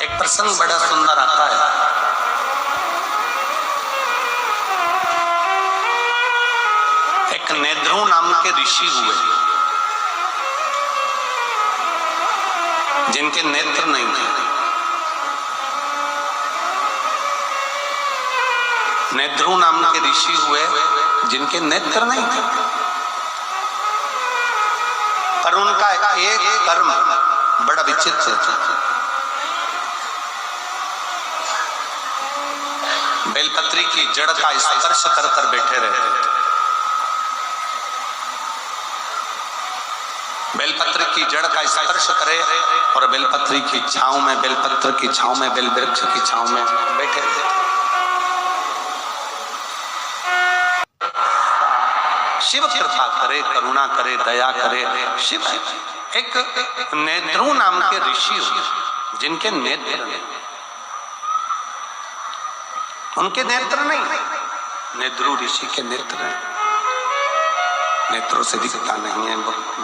एक प्रसंग बड़ा सुंदर आता है। एक नेद्रू नाम के ऋषि हुए जिनके नेत्र नहीं थे। नेद्रू नाम के ऋषि हुए जिनके नेत्र नहीं थे, पर उनका एक कर्म बड़ा विचित्र था। बेलपत्री की जड़ का स्पर्श कर कर बैठे रहते थे। बेलपत्र की जड़ का स्पर्श करे और बेलपत्री की छांव में, बेलपत्र की छांव में, बेल वृक्ष की छांव में बैठे रहते। शिव कृपा करे, करुणा करे, दया करे। शिव एक नेद्रू नाम के ऋषि हुए जिनके नेत्र नहीं, उनके नेत्र नहीं, नेद्रू ऋषि के नेत्र नहीं, नेत्रों से दिखता नहीं है।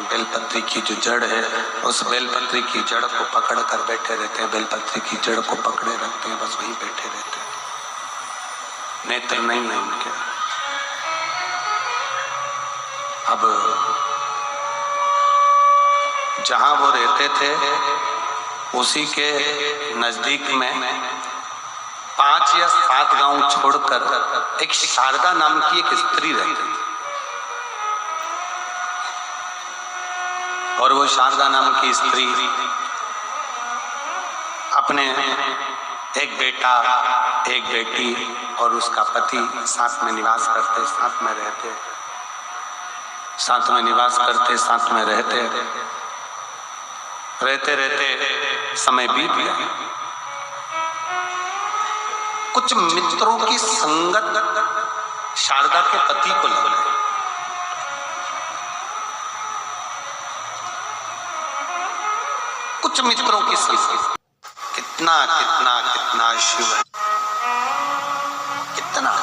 बेलपत्री की जो जड़ है, उस बेलपत्री की जड़ को पकड़ कर बैठे रहते हैं, बेलपत्री की जड़ को पकड़े रखते हैं, बस वहीं बैठे रहते हैं, नेत्र नहीं है उनके। अब जहां वो रहते थे उसी के नजदीक में 5 या 7 गांव छोड़कर एक शारदा नाम की एक स्त्री रहती थी। और वो शारदा नाम की स्त्री अपने एक बेटा, एक बेटी और उसका पति साथ में निवास करते, साथ में रहते, साथ में निवास करते, साथ में रहते रहते रहते समय बीत गया। कुछ मित्रों की संगत शारदा के पति को लग गई। कुछ मित्रों की संगत, कितना कितना कितना शिव है, कितना।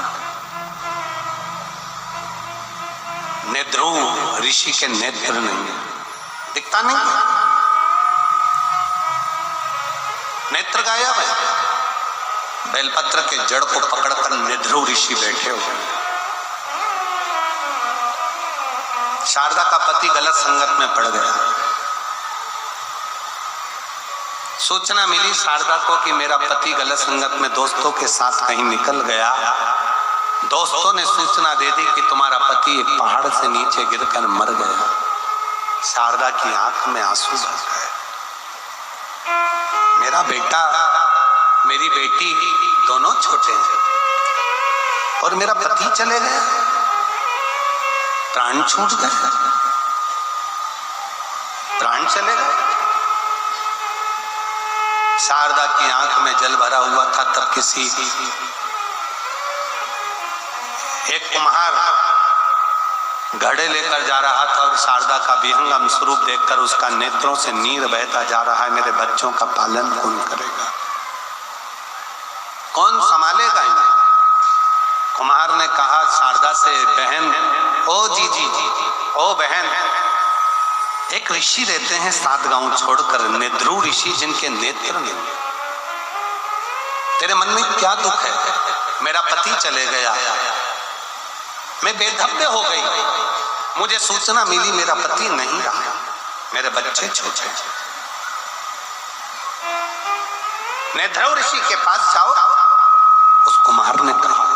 नेद्रू ऋषि के नेत्र नहीं है, दिखता नहीं है, नेत्र गायब है। बेलपत्र के जड़ को पकड़कर नेद्रू ऋषि बैठे हुए। शारदा का पति गलत संगत में पड़ गया। सूचना मिली शारदा को कि मेरा पति गलत संगत में दोस्तों के साथ कहीं निकल गया। दोस्तों ने सूचना दे दी कि तुम्हारा पति एक पहाड़ से नीचे गिरकर मर गया। शारदा की आंख में आंसू भर गए। मेरा बेटा, मेरी बेटी दोनों छोटे हैं और मेरा पति चले गए, प्राण छूट गए, प्राण चले गए। शारदा की आंख में जल भरा हुआ था। तब किसी एक कुम्हार घड़े लेकर जा रहा था और शारदा का विहंगम स्वरूप देखकर उसका नेत्रों से नीर बहता जा रहा है। मेरे बच्चों का पालन कौन करेगा, कौन संभालेगा इन्हें? कुम्हार ने कहा शारदा से, बहन, ओ जी, ओ बहन, एक ऋषि रहते हैं 7 गांव छोड़कर, नेद्रू ऋषि जिनके नेत्र नहीं। तेरे मन में क्या दुख है? मेरा पति चले गया, मैं बेधव्य हो गई, मुझे सूचना मिली मेरा पति नहीं रहा, मेरे बच्चे छोटे। नेद्रू ऋषि के पास जाओ। उस कुम्हार ने कहा,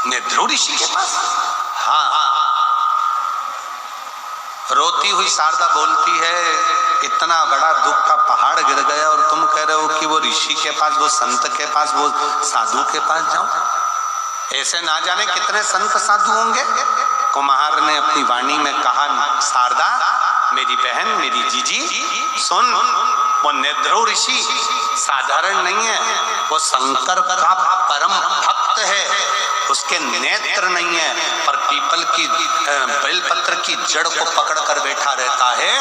नेद्रू ऋषि के पास? हाँ। रोती हुई शारदा बोलती है, इतना बड़ा दुख का पहाड़ गिर गया और तुम कह रहे हो कि वो ऋषि के पास, वो संत के पास, वो साधु के पास जाऊं? ऐसे ना जाने कितने संत साधु होंगे। कुम्हार ने अपनी वाणी में कहा, शारदा मेरी बहन, मेरी जीजी, सुन, वो नेद्रू ऋषि साधारण नहीं है, वो शंकर का परम भक्त है। उसके नेत्र नहीं है, पर पीपल की बेलपत्र की जड़ को पकड़कर बैठा रहता है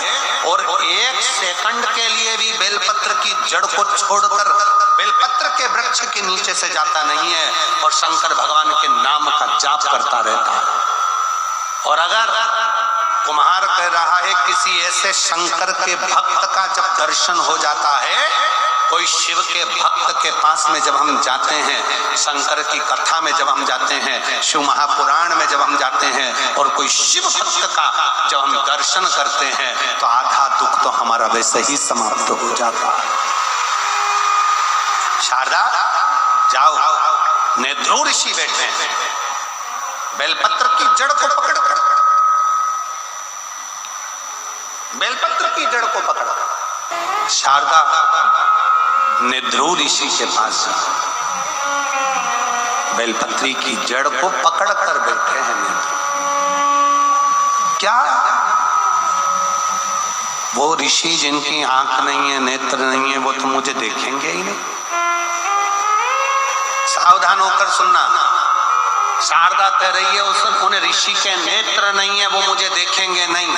और 1 सेकंड के लिए भी बेलपत्र की जड़ को छोड़कर बेलपत्र के वृक्ष के नीचे से जाता नहीं है और शंकर भगवान के नाम का जाप करता रहता है। और अगर कुम्हार कह रहा है किसी ऐसे शंकर के भक्त का जब दर्शन हो जाता है कोई शिव के भक्त के पास में जब हम जाते हैं, शंकर की कथा में जब हम जाते हैं, शिव महापुराण में जब हम जाते हैं और कोई शिव भक्त का जब हम दर्शन करते हैं तो आधा दुख तो हमारा वैसे ही समाप्त हो जाता है। शारदा जाओ, नेद्रू ऋषि बैठे हैं, बेलपत्र की जड़ को पकड़कर, बेलपत्र की जड़ को पकड़ शारदा नेद्रू ऋषि के पास बेलपत्री की जड़ को पकड़कर बैठे हैं नेद्रू। क्या वो ऋषि जिनकी आंख नहीं है, नेत्र नहीं है, वो तो मुझे देखेंगे ही नहीं? सावधान होकर सुनना, शारदा कह रही है उन्हें ऋषि के नेत्र नहीं है, वो मुझे देखेंगे नहीं।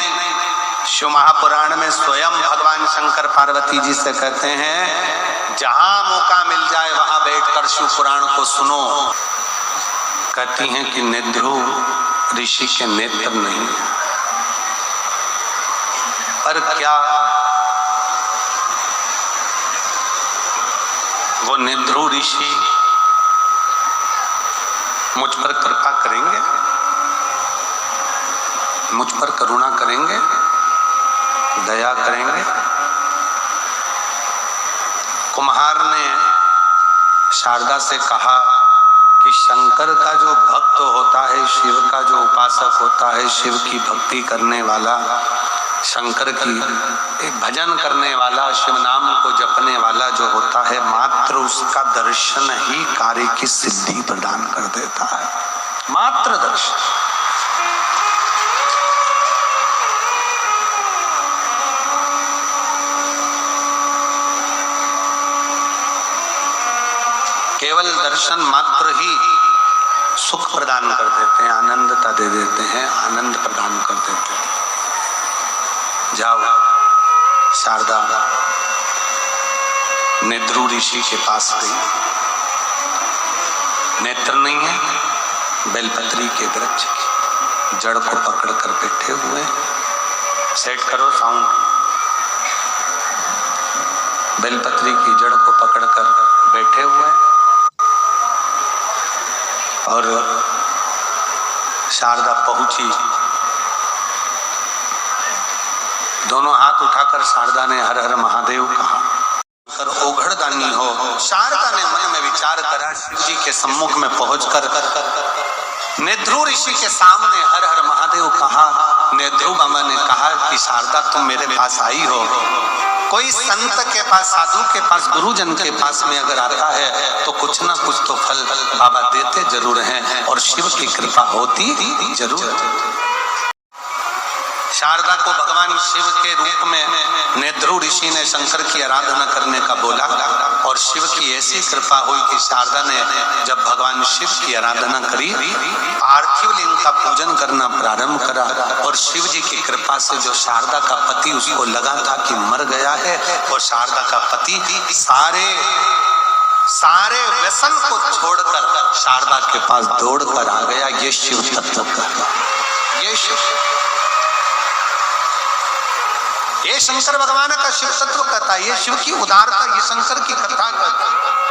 शिव महापुराण में स्वयं भगवान शंकर पार्वती जी से कहते हैं, जहां मौका मिल जाए वहां बैठकर शिव पुराण को सुनो। कहती हैं कि नेद्रू ऋषि के नेत्र नहीं, पर क्या वो नेद्रू ऋषि मुझ पर कृपा करेंगे, मुझ पर करुणा करेंगे, दया करेंगे? कुम्हार ने शारदा से कहा कि शंकर का जो भक्त होता है, शिव का जो उपासक होता है, शिव की भक्ति करने वाला, शंकर की एक भजन करने वाला, शिव नाम को जपने वाला जो होता है, मात्र उसका दर्शन ही कार्य की सिद्धि प्रदान कर देता है। मात्र दर्शन। केवल दर्शन मात्र ही सुख प्रदान कर देते हैं, आनंदता दे देते हैं, आनंद प्रदान कर देते हैं। जाओ, शारदा नेद्रू ऋषि के पास गई। नेत्र नहीं है, बेलपत्री के वृक्ष की जड़ को पकड़कर बैठे हुए। सेट करो साउंड। बेलपत्री की जड़ को पकड़कर बैठे हुए और शारदा पहुंची। दोनों हाथ उठाकर शारदा ने हर हर महादेव कहा। कर ओघड़दानी हो, शारदा ने मन में विचार करा। शिव जी के सम्मुख में पहुंचकर नेद्रू ऋषि के सामने हर हर महादेव कहा। नेद्रू बाबा ने कहा कि शारदा तुम मेरे पास आई हो, कोई संत के पास, साधु के पास, गुरुजन के पास में अगर आता है तो कुछ ना कुछ तो फल बाबा देते जरूर हैं और शिव की कृपा होती जरूर। शारदा को भगवान शिव के रूप में नेद्रू ऋषि ने शंकर की आराधना करने का बोला और शिव की ऐसी कृपा हुई कि शारदा ने जब भगवान शिव की आराधना करी, पार्थिव लिंग का पूजन करना प्रारंभ करा और शिव जी की कृपा से जो शारदा का पति उसको लगा था कि मर गया है, और शारदा का पति सारे व्यसन को छोड़कर शारदा के पास दौड़कर आ गया। ये शिव तत्व का, ये शंकर भगवान का शिव तत्व कथा, ये शिव की उदारता, ये शंकर की कथा कहता।